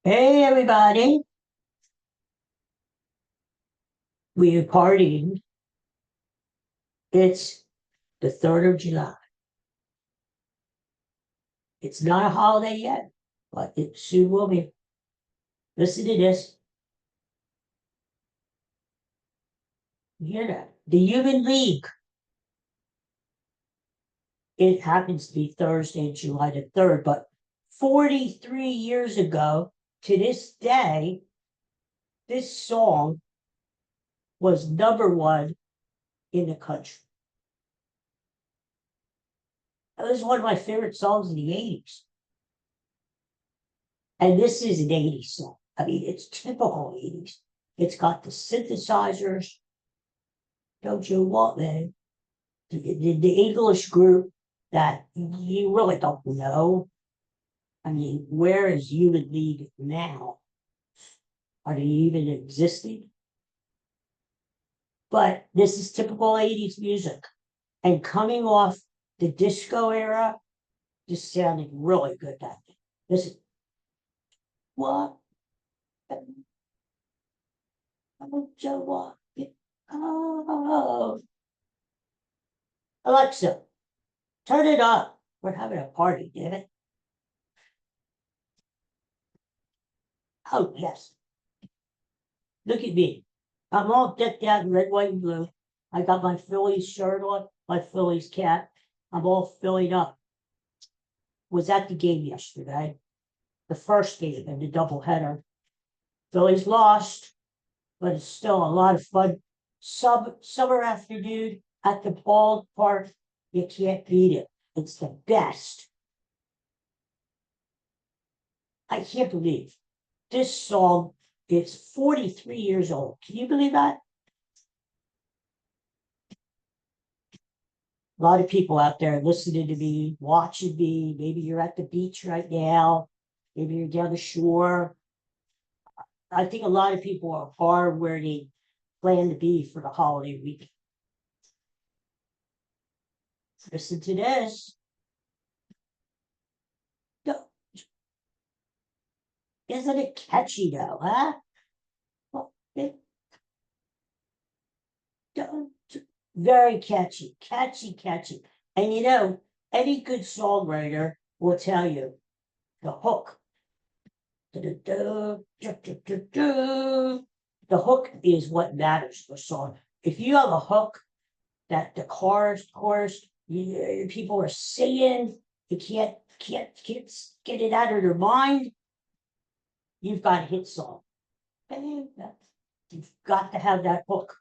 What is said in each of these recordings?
Hey everybody, we're partying. It's the 3rd of July. It's not a holiday yet, but it soon will be. Listen to this. You hear that? The Human League. It happens to be Thursday, July the 3rd, but 43 years ago to this day, this song was #1 in the country. It was one of my favorite songs in the 80s. And this is an 80s song. I mean, it's typical 80s. It's got the synthesizers. Don't you want me? The English group that you really don't know. I mean, where is Human League now? Are they even existing? But this is typical 80s music. And coming off the disco era, just sounded really good back then. Listen, what? Don't you want it? Oh, Alexa, turn it up. We're having a party, damn it. Oh, yes. Look at me. I'm all decked out in red, white, and blue. I got my Phillies shirt on, my Phillies cap. I'm all filling up. Was at the game yesterday, the first game in the doubleheader. Phillies lost, but it's still a lot of fun. Summer afternoon at the ballpark, you can't beat it. It's the best. I can't believe this song is 43 years old. Can you believe that? A lot of people out there listening to me, watching me. Maybe you're at the beach right now. Maybe you're down the shore. I think a lot of people are far where they plan to be for the holiday week. Listen to this. Isn't it catchy though, huh? Well, very catchy, catchy. And you know, any good songwriter will tell you the hook. The hook is what matters for a song. If you have a hook that the chorus, people are singing, you can't get it out of their mind, you've got a hit song. You've got to have that hook.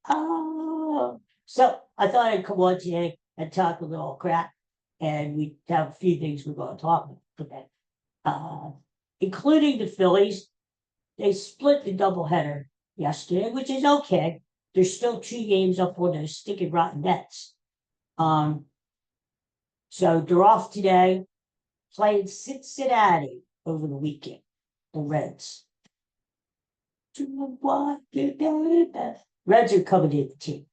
Oh, so I thought I'd come on today and talk a little crap, and we have a few things we're going to talk about today, uh, including the Phillies. They split the doubleheader yesterday, which is okay. There's still 2 games up for those sticking rotten Mets. So they're off today, playing Cincinnati over the weekend. The Reds. Reds are coming in the team.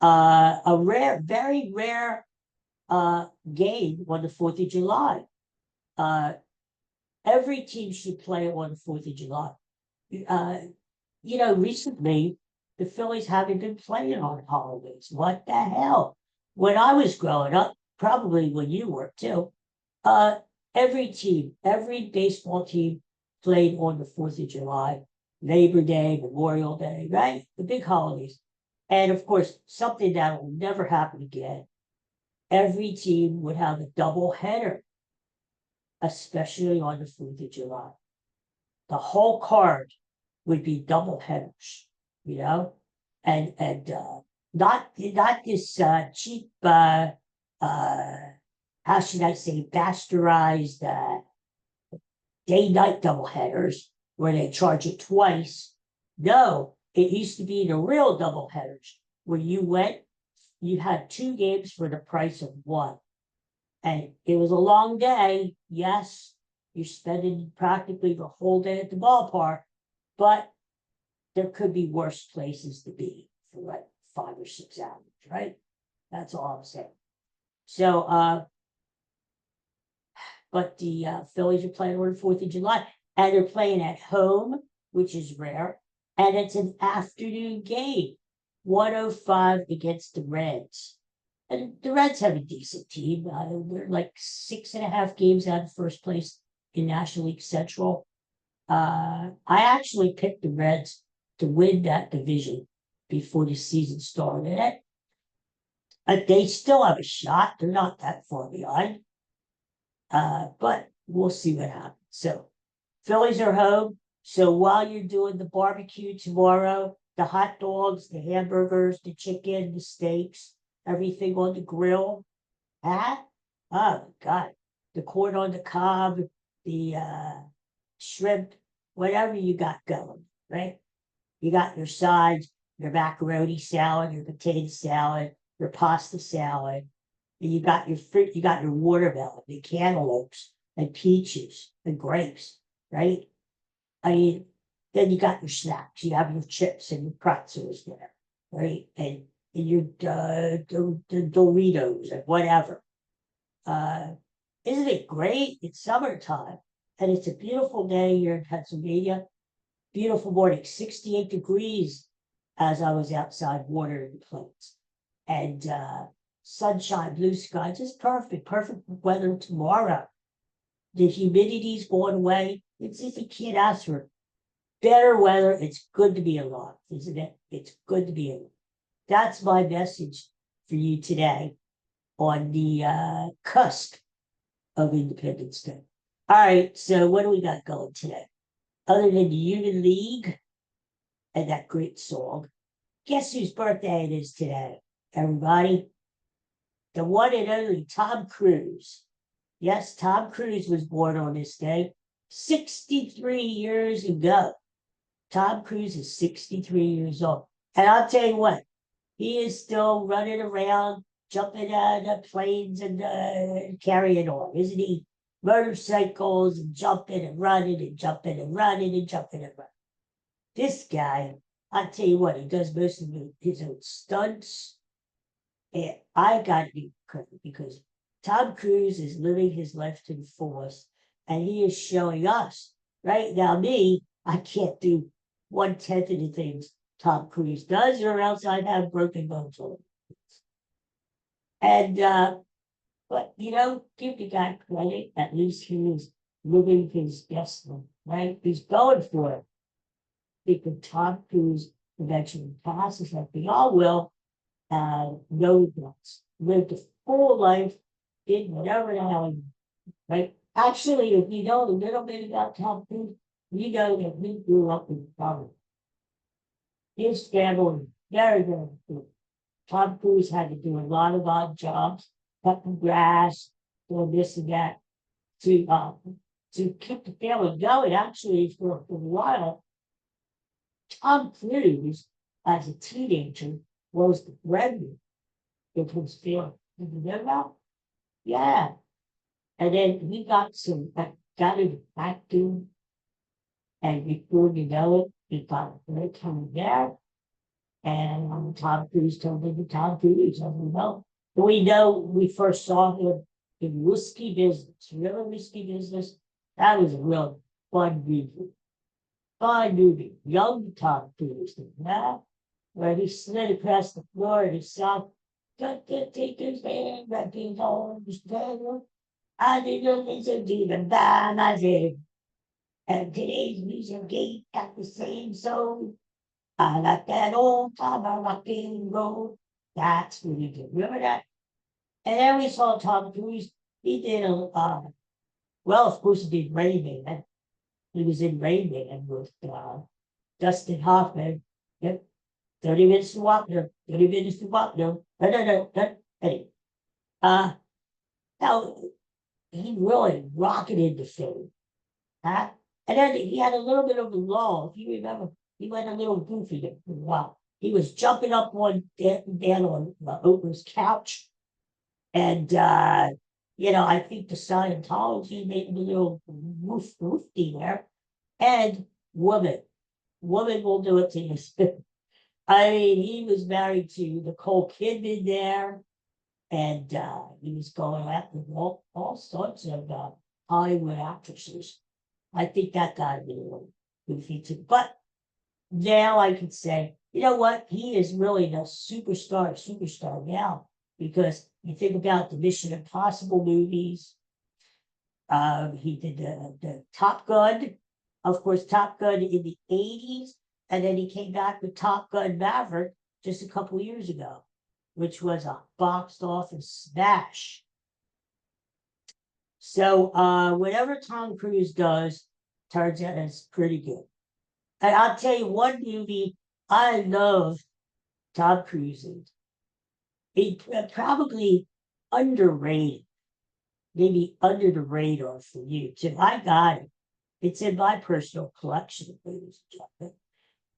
A rare, very rare game on the 4th of July. Every team should play on the 4th of July. Recently, the Phillies haven't been playing on holidays. What the hell? When I was growing up, probably when you were too, uh, every baseball team played on the 4th of July, Labor Day, Memorial Day, right? The big holidays. And of course, something that will never happen again. Every team would have a double header, especially on the 4th of July. The whole card would be double headers, and not this cheap how should I say bastardized day night double headers where they charge it twice. No, it used to be the real double headers where you had 2 games for the price of one. And it was a long day. Yes, you're spending practically the whole day at the ballpark, but there could be worse places to be for like 5 or 6 hours, right? That's all I'm saying. So but the Phillies are playing on the 4th of July, and they're playing at home, which is rare, and it's an afternoon game, 105 against the Reds. And the Reds have a decent team. They're like 6.5 games out of first place in National League Central. I actually picked the Reds to win that division before the season started. They still have a shot. They're not that far behind. But we'll see what happens. So Phillies are home. So while you're doing the barbecue tomorrow, the hot dogs, the hamburgers, the chicken, the steaks, everything on the grill, oh God, the corn on the cob, the shrimp, whatever you got going, right? You got your sides, your macaroni salad, your potato salad, your pasta salad, and you got your fruit, you got your watermelon, the cantaloupes, and peaches, and grapes, right? I mean, then you got your snacks. You have your chips and your pretzels there, right? And your the Doritos and whatever. Isn't it great? It's summertime, and it's a beautiful day here in Pennsylvania. Beautiful morning, 68 degrees as I was outside watering the plants. And sunshine, blue sky, just perfect weather tomorrow. The humidity's going away. It's just a kid asked for better weather. It's good to be alive, isn't it? It's good to be alive. That's my message for you today on the cusp of Independence Day. All right, so what do we got going today? Other than the Union League and that great song, guess whose birthday it is today, everybody? The one and only Tom Cruise. Yes, Tom Cruise was born on this day 63 years ago. Tom Cruise is 63 years old. And I'll tell you what, he is still running around, jumping out of planes and carrying on, isn't he? Motorcycles and jumping and running and jumping and running and jumping and running. This guy, I'll tell you what, he does most of his own stunts. And I got to be credit because Tom Cruise is living his life to the fullest, and he is showing us, right? Now, me, I can't do 1/10 of the things Tom Cruise does, or else I'd have broken bones all over. And, but, give the guy credit. At least he was living his best life, right? He's going for it. Because Tom Cruise eventually passes, like we all will, no regrets. Lived a full life, did whatever the hell he, right? Actually, if you know a little bit about Tom Cruise, you know that he grew up in poverty. His family, very, very poor. Tom Cruise had to do a lot of odd jobs, cutting grass, doing this and that, to keep the family going. Actually, for a while, Tom Cruise, as a teenager, was the breadwinner of his family. Did you know that? Yeah. And then he got into acting, and before you know it, he got a great time there. And Tom Cruise turned into Tom Cruise, as we know. But we know we first saw him in Risky Business, Really Risky Business. That was a real fun movie. Fun movie. Young Tom Cruise, yeah? Where he slid across the floor and he saw, got to take his hand, that his arms better. I didn't listen to the band I did. And today's music gate got the same soul. I like that old time I rock and roll. That's what he did. Remember that? And then we saw Tom Cruise. He did well, of course, he did Rain Man. He was in Rain Man with Dustin Hoffman. Yep. 30 minutes to walk there. 30 minutes to walk there. No. Hey. Now, he really rocketed the film. Huh? And then he had a little bit of a lull. If you remember, he went a little goofy there for a while. He was jumping up down on Oprah's couch. And, I think the Scientology made him a little woofy there. And woman will do it to you. I mean, he was married to Nicole Kidman there. And he was going after all sorts of Hollywood actresses. I think that got me a little goofy too. But now I can say, you know what? He is really the superstar now. Because you think about the Mission Impossible movies. He did the Top Gun, of course, Top Gun in the 80s. And then he came back with Top Gun Maverick just a couple years ago, which was a box office smash. So whatever Tom Cruise does turns out it's pretty good. And I'll tell you one movie I love Tom Cruise in. He probably underrated, maybe under the radar for you too. I got it. It's in my personal collection, ladies and gentlemen.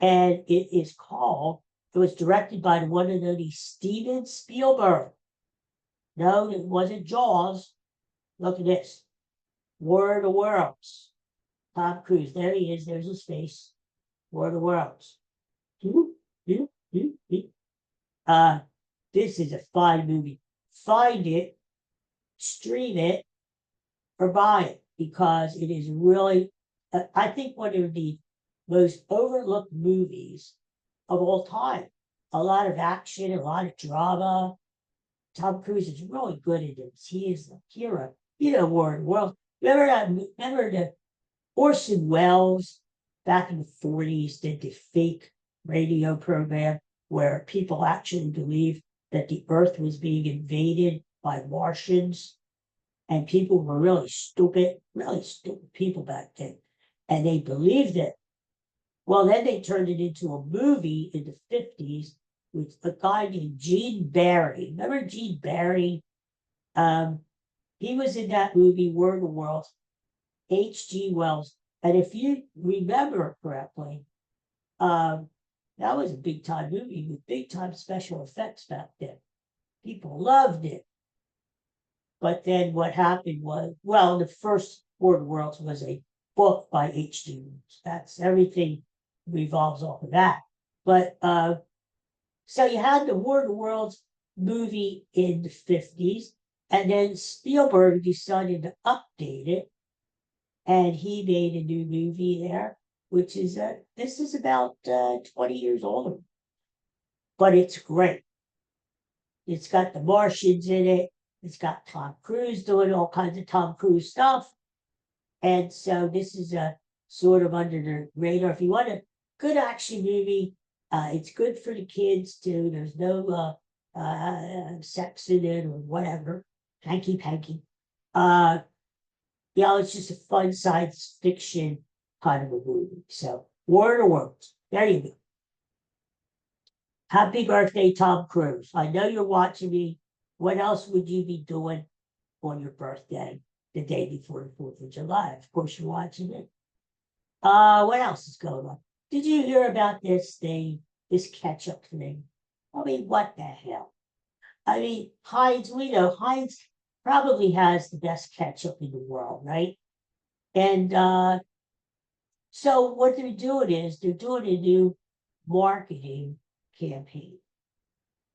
And it was directed by the one and only Steven Spielberg. No, it wasn't Jaws. Look at this. War of the Worlds. Tom Cruise. There he is. There's his face. War of the Worlds. This is a fine movie. Find it, stream it, or buy it, because it is really, I think, one of the most overlooked movies of all time. A lot of action, a lot of drama. Tom Cruise is really good at this. He is the hero. You know, War of the Worlds. Remember the Orson Welles back in the 40s did the fake radio program where people actually believed that the earth was being invaded by Martians, and people were really stupid people back then, and they believed it. Well, then they turned it into a movie in the 50s with a guy named Gene Barry. Remember Gene Barry? He was in that movie, War of the Worlds, H.G. Wells. And if you remember correctly, that was a big time movie with big time special effects back then. People loved it. But then what happened was, well, the first War of the Worlds was a book by H.G. Wells. That's everything revolves off of that. But so you had the War of the Worlds movie in the 50s, and then Spielberg decided to update it, and he made a new movie there, which is this is about 20 years older, but it's great. It's got the Martians in it. It's got Tom Cruise doing all kinds of Tom Cruise stuff, and so this is a sort of under the radar. If you want a good action movie, it's good for the kids too. There's no sex in it or whatever, hanky panky. It's just a fun science fiction kind of a movie. So, War of the Worlds. There you go. Happy birthday, Tom Cruise. I know you're watching me. What else would you be doing on your birthday, the day before the 4th of July? Of course, you're watching it. What else is going on? Did you hear about this thing, this ketchup thing? I mean, what the hell? I mean, Heinz, we know Heinz probably has the best ketchup in the world, right? And so what they're doing is they're doing a new marketing campaign.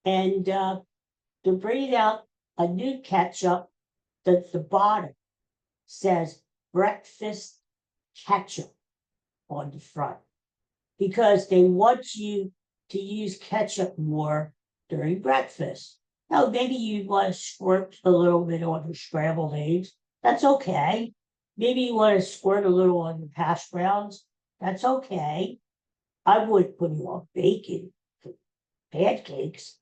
And they're bringing out a new ketchup that the bottom says breakfast ketchup on the front, because they want you to use ketchup more during breakfast. Now, maybe you want to squirt a little bit on your scrambled eggs. That's okay. Maybe you want to squirt a little on your hash browns. That's okay. I would put it on bacon for pancakes.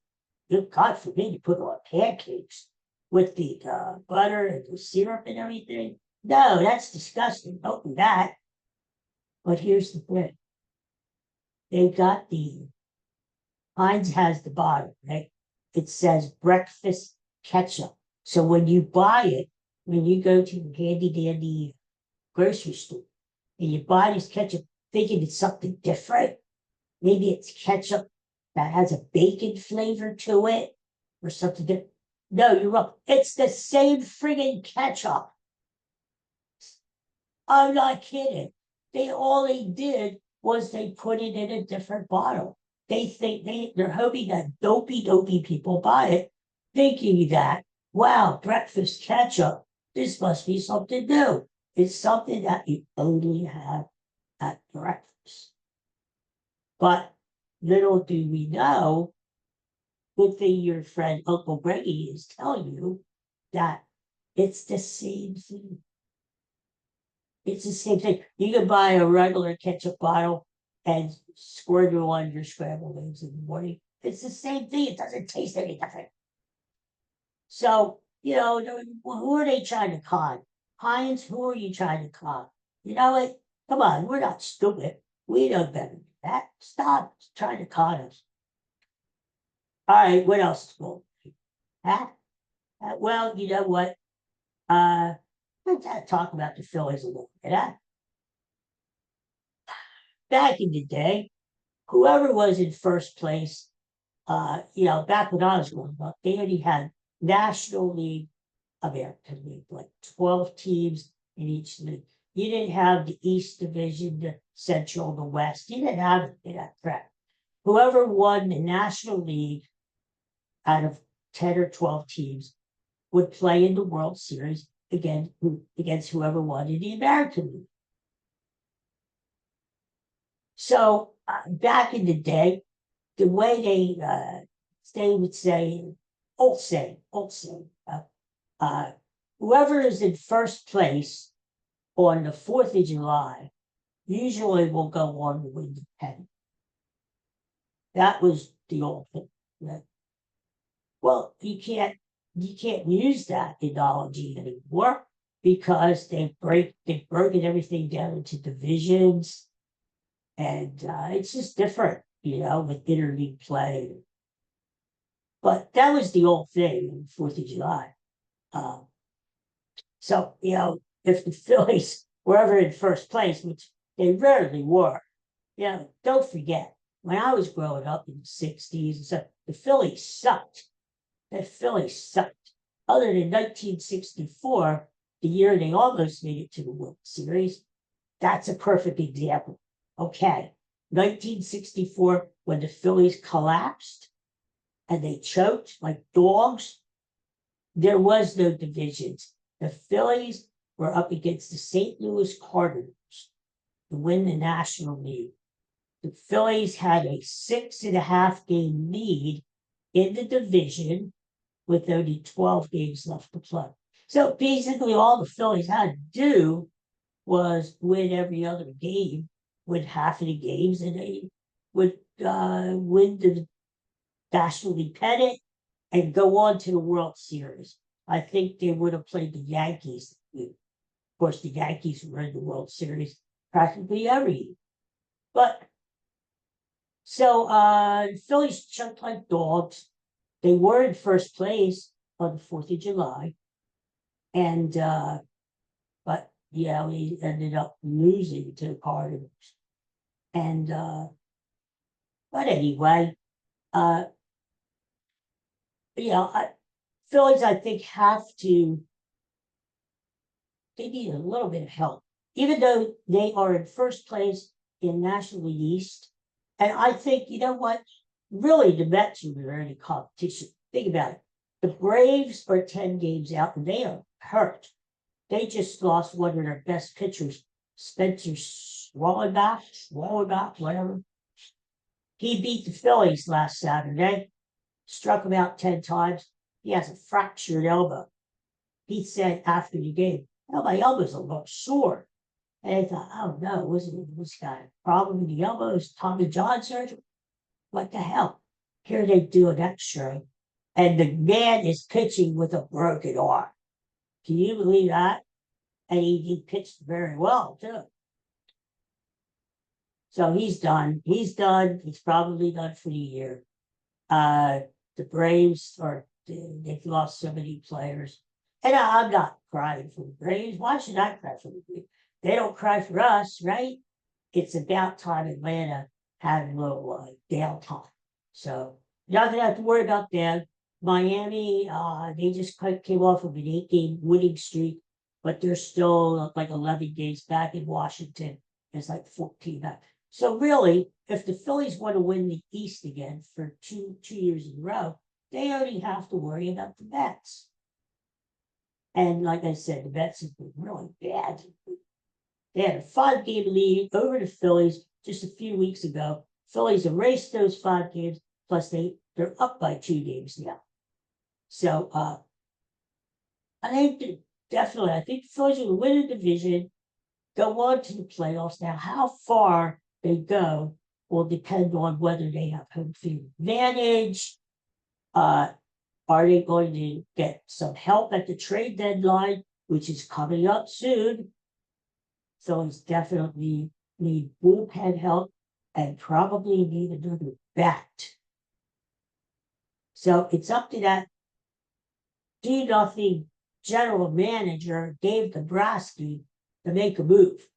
God forbid you put it on pancakes with the butter and the syrup and everything. No, that's disgusting. Don't do that. But here's the thing. They've got Heinz has the bottom, right? It says breakfast ketchup. So when you buy it, when you go to the handy dandy grocery store and you buy this ketchup thinking it's something different, maybe it's ketchup that has a bacon flavor to it or something different. No, you're wrong. It's the same friggin' ketchup. I'm not kidding. All they did was they put it in a different bottle. They're hoping that dopey people buy it, thinking that, wow, breakfast ketchup, this must be something new. It's something that you only have at breakfast. But little do we know, good thing your friend Uncle Greggy is telling you that it's the same thing. It's the same thing. You can buy a regular ketchup bottle and squirt it on your scrambled eggs in the morning. It's the same thing. It doesn't taste any different. So, who are they trying to con? Heinz, who are you trying to con? You know what? Come on, we're not stupid. We know better than that. Stop trying to con us. All right, what else is cool? Huh? Well, you know what? Let's talk about the Phillies a little bit. Back in the day, whoever was in first place, back when I was growing up, they already had National League, American League, like 12 teams in each league. You didn't have the East Division, the Central, the West. You didn't have that crap. Whoever won the National League out of 10 or 12 teams would play in the World Series against whoever won in the American League. So back in the day, the way they would say, old saying, whoever is in first place on the 4th of July usually will go on to win the pennant. That was the old thing. Right? Well, you can't use that analogy anymore because they've broken everything down into divisions, and it's just different, with interleague play. But that was the old thing on the 4th of July. So, if the Phillies were ever in first place, which they rarely were, don't forget, when I was growing up in the 60s and stuff, the Phillies sucked. The Phillies sucked. Other than 1964, the year they almost made it to the World Series, that's a perfect example. Okay, 1964, when the Phillies collapsed and they choked like dogs, there was no divisions. The Phillies were up against the St. Louis Cardinals to win the National League. The Phillies had a 6.5 game lead in the division with only 12 games left to play. So basically all the Phillies had to do was win every other game, win half of the games, and they would win the National League pennant and go on to the World Series. I think they would have played the Yankees. Of course, the Yankees were in the World Series practically every year. But so Phillies chunked like dogs. They were in first place on the 4th of July. And but we ended up losing to the Cardinals. And but anyway, Phillies, I think, they need a little bit of help, even though they are in first place in National League East. And I think, you know what? Really, the Mets are in any competition. Think about it. The Braves are 10 games out, and they are hurt. They just lost one of their best pitchers, Spencer Swallenbach, whatever. He beat the Phillies last Saturday, struck him out 10 times. He has a fractured elbow. He said after the game, my elbow's a little sore. And I thought, oh no, was this guy a problem in the elbows? Tommy John surgery? What the hell? Here they do an X-ray, and the man is pitching with a broken arm. Can you believe that? And he pitched very well too. So he's done. He's probably done for the year. The Braves they've lost so many players. And I'm not crying for the Braves. Why should I cry for the Braves? They don't cry for us, right? It's about time Atlanta had a little downtime. So you're not going to have to worry about them. Miami, they just came off of an 8-game winning streak, but they're still like 11 games back in Washington. It's like 14 back. So really, if the Phillies want to win the East again for two years in a row, they only have to worry about the Mets. And like I said, the Mets have been really bad. They had a 5-game lead over the Phillies just a few weeks ago. Phillies erased those 5 games, plus they're up by 2 games now. So I think definitely, I think the Phillies will win the division, go on to the playoffs. Now, how far they go will depend on whether they have home field advantage. Are they going to get some help at the trade deadline, which is coming up soon? Phillies definitely need bullpen help and probably need another bat. So it's up to that do-nothing general manager, Dave Dombrowski, to make a move.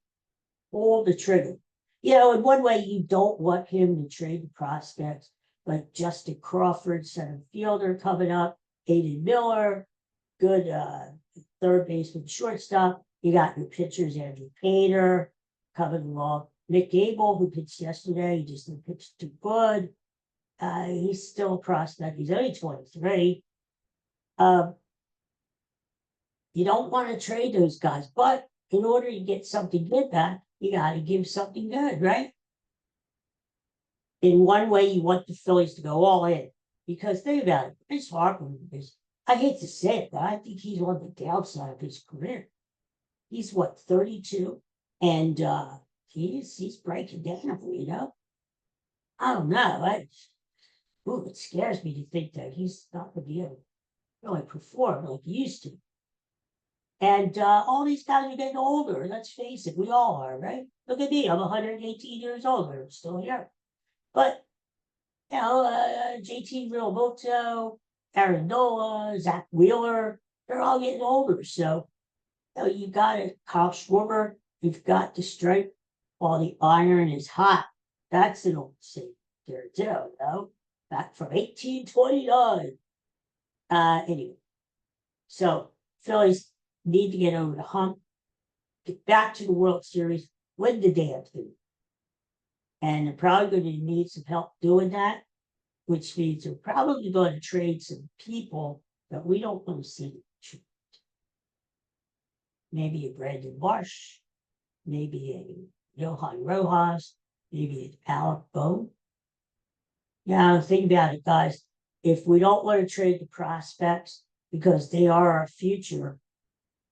Pull the trigger. In one way, you don't want him to trade the prospects like Justin Crawford, center fielder coming up, Aiden Miller, good third baseman, shortstop. You got your pitchers, Andrew Painter coming along. Nick Gable, who pitched yesterday, he just didn't pitch too good. He's still a prospect. He's only 23. You don't want to trade those guys, but in order to get something good back, you got to give something good, right? In one way, you want the Phillies to go all in because think about it. Chris Harper is, I hate to say it, but I think he's on the downside of his career. He's 32, and he's breaking down, I don't know. It scares me to think that he's not going to be able to really perform like he used to. And all these guys are getting older. Let's face it, we all are, right? Look at me, I'm 118 years old, I'm still here. But, JT Realmuto, Aaron Nola, Zach Wheeler, they're all getting older. So, you got it, Kyle Schwarber, you've got to strike while the iron is hot. That's an old saying there, too, back from 1829. Anyway, so Phillies need to get over the hump, get back to the World Series, win the damn thing. And they're probably going to need some help doing that, which means they're probably going to trade some people that we don't want to see. Maybe a Brandon Marsh, maybe a Johan Rojas, maybe an Alec Bohm. Think about it, guys. If we don't want to trade the prospects because they are our future,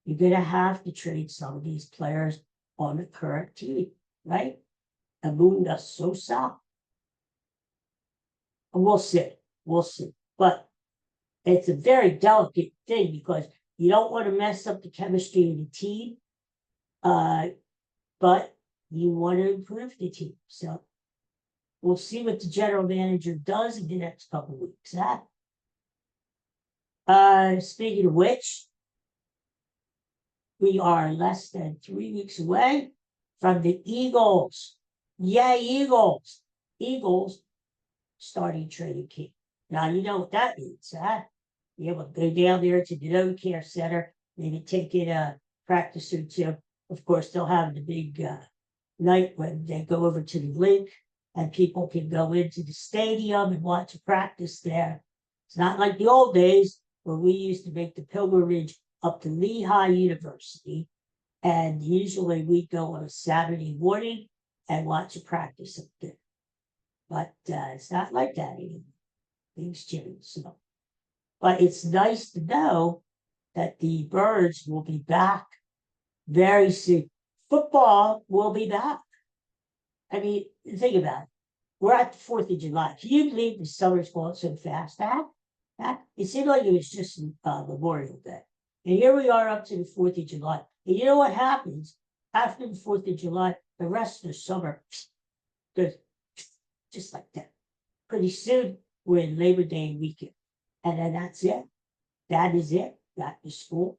you're going to have to trade some of these players on the current team, right? Amunda Sosa. And we'll see. But it's a very delicate thing because you don't want to mess up the chemistry of the team, but you want to improve the team. So we'll see what the general manager does in the next couple of weeks. Speaking of which, we are less than 3 weeks away from the Eagles. Yay, Eagles! Eagles starting training camp. Now, you know what that means, Be able to go down there to the No Care Center, maybe take in a practice or two. Of course, they'll have the big night when they go over to the link and people can go into the stadium and watch a practice there. It's not like the old days where we used to make the pilgrimage up to Lehigh University, and usually we'd go on a Saturday morning and watch a practice up there. But it's not like that anymore. Things change. So. But it's nice to know that the Birds will be back very soon. Football will be back. I mean, think about it. We're at the 4th of July. Can you believe the summer's going so fast? It seemed like it was just Memorial Day. And here we are up to the 4th of July. And you know what happens? After the 4th of July, the rest of the summer goes just like that. Pretty soon, we're in Labor Day weekend. And then that's it. That is it. Back to school.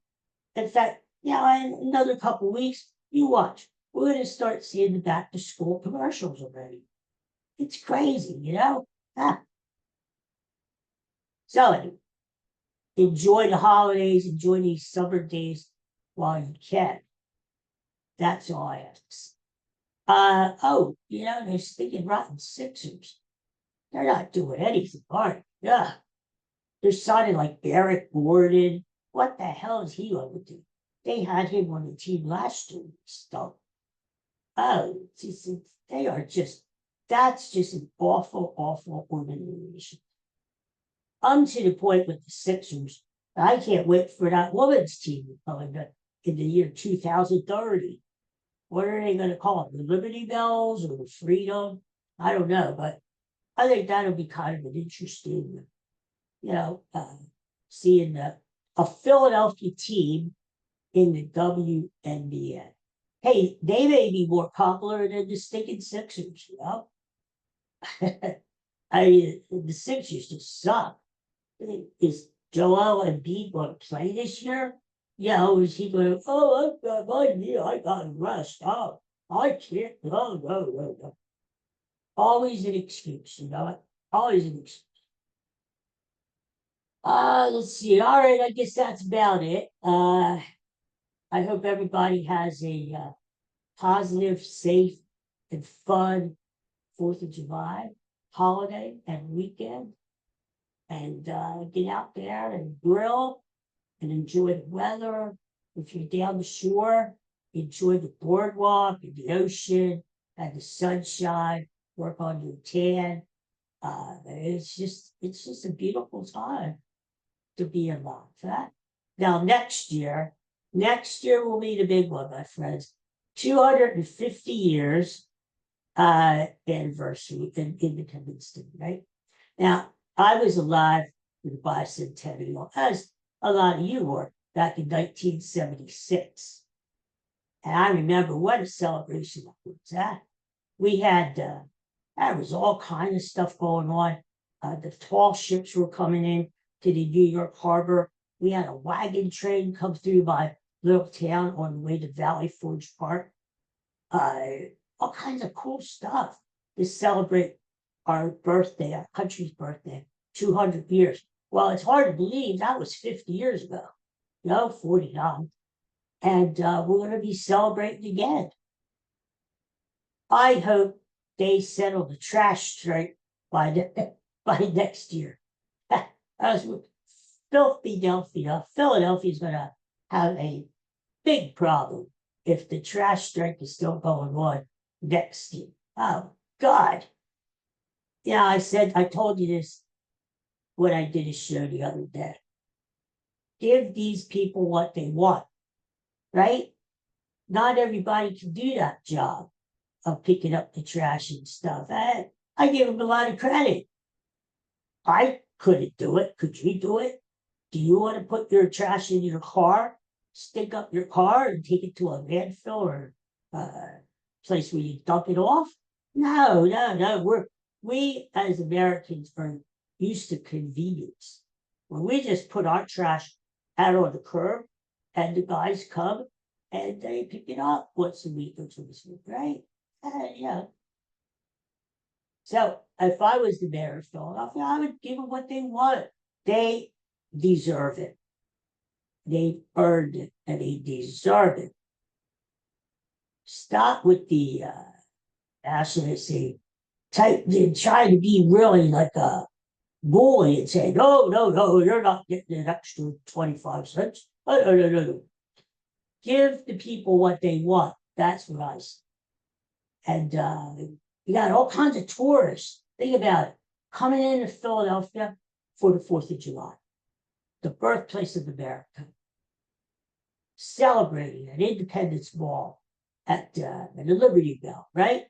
In fact, in another couple of weeks, you watch. We're going to start seeing the back to school commercials already. It's crazy, So anyway, enjoy the holidays, enjoy these summer days while you can. That's all I have to say. They're stinking rotten Sixers. They're not doing anything, are they? Yeah. They're signing like Eric Gordon. what the hell is he going to do? They had him on the team last year. Stuff. Oh, they are just, that's just an awful, awful organization. I'm to the point with the Sixers. I can't wait for that women's team to come in the year 2030. What are they going to call it? The Liberty Bells or the Freedom? I don't know, but I think that'll be kind of an interesting, seeing a Philadelphia team in the WNBA. Hey, they may be more popular than the stinking Sixers, I mean, the Sixers just suck. Is Joel Embiid going to play this year? Is he going to, I've got my knee, I got to rest. Oh, I can't. No. Always an excuse, Always an excuse. Let's see. All right, I guess that's about it. I hope everybody has a positive, safe, and fun 4th of July holiday and weekend. And get out there and grill and enjoy the weather. If you're down the shore, enjoy the boardwalk and the ocean and the sunshine. Work on your tan. It's just a beautiful time to be alive. Right? Now next year will be the big one, my friends. 250 years anniversary in Independence Day, right? Now, I was alive for the bicentennial, as a lot of you were, back in 1976. And I remember what a celebration that was. That we had, there was all kind of stuff going on. The tall ships were coming in to the New York Harbor. We had a wagon train come through my little town on the way to Valley Forge Park. All kinds of cool stuff to celebrate our birthday, our country's birthday, 200 years. Well, it's hard to believe that was 50 years ago, 49. And we're going to be celebrating again. I hope they settle the trash strike by next year. As with Philadelphia is going to have a big problem if the trash strike is still going on next year. Oh, God. I told you this when I did a show the other day. Give these people what they want, right? Not everybody can do that job of picking up the trash and stuff. I give them a lot of credit. I couldn't do it. Could you do it? Do you want to put your trash in your car, stick up your car and take it to a landfill or place where you dump it off? No. We as Americans are used to convenience. When we just put our trash out on the curb and the guys come and they pick it up once a week or twice a week, right? So if I was the mayor of Philadelphia, I would give them what they want. They deserve it. They've earned it and they deserve it. Stop with the, how should I say, trying to be really like a bully and say, no, you're not getting an extra 25 cents. No. Give the people what they want. That's what I say. And you got all kinds of tourists. Think about it. Coming into Philadelphia for the 4th of July, the birthplace of America, celebrating at Independence Mall at the Liberty Bell, right?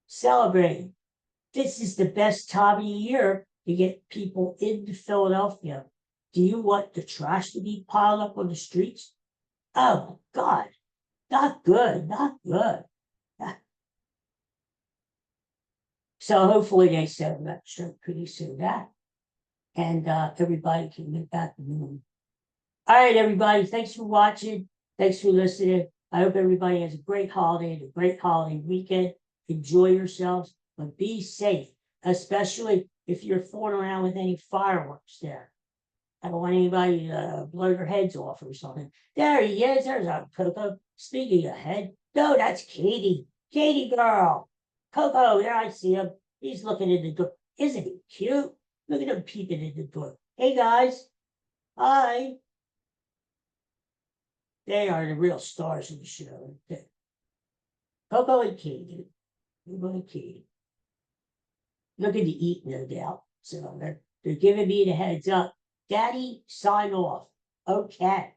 Celebrating. This is the best time of the year to get people into Philadelphia. Do you want the trash to be piled up on the streets? Oh, God. Not good. So hopefully they settle that strike pretty soon. And everybody can get back to normal. All right, everybody. Thanks for watching. Thanks for listening. I hope everybody has a great holiday and a great holiday weekend. Enjoy yourselves, but be safe, especially if you're fooling around with any fireworks there. I don't want anybody to blow their heads off or something. There he is. There's our Coco. Speaking of head, no, that's Katie. Katie girl. Coco, there I see him. He's looking in the door. Isn't he cute? Look at him peeping in the door. Hey, guys. Hi. They are the real stars of the show. Coco and Katie. Coco and Katie. Looking to eat, no doubt. So they're giving me the heads up. Daddy, sign off. Okay.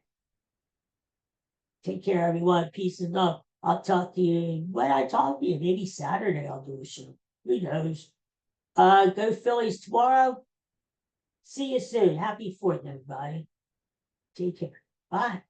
Take care, everyone. Peace and love. I'll talk to you when I talk to you. Maybe Saturday I'll do a show. Who knows? Go Phillies tomorrow. See you soon. Happy 4th, everybody. Take care. Bye.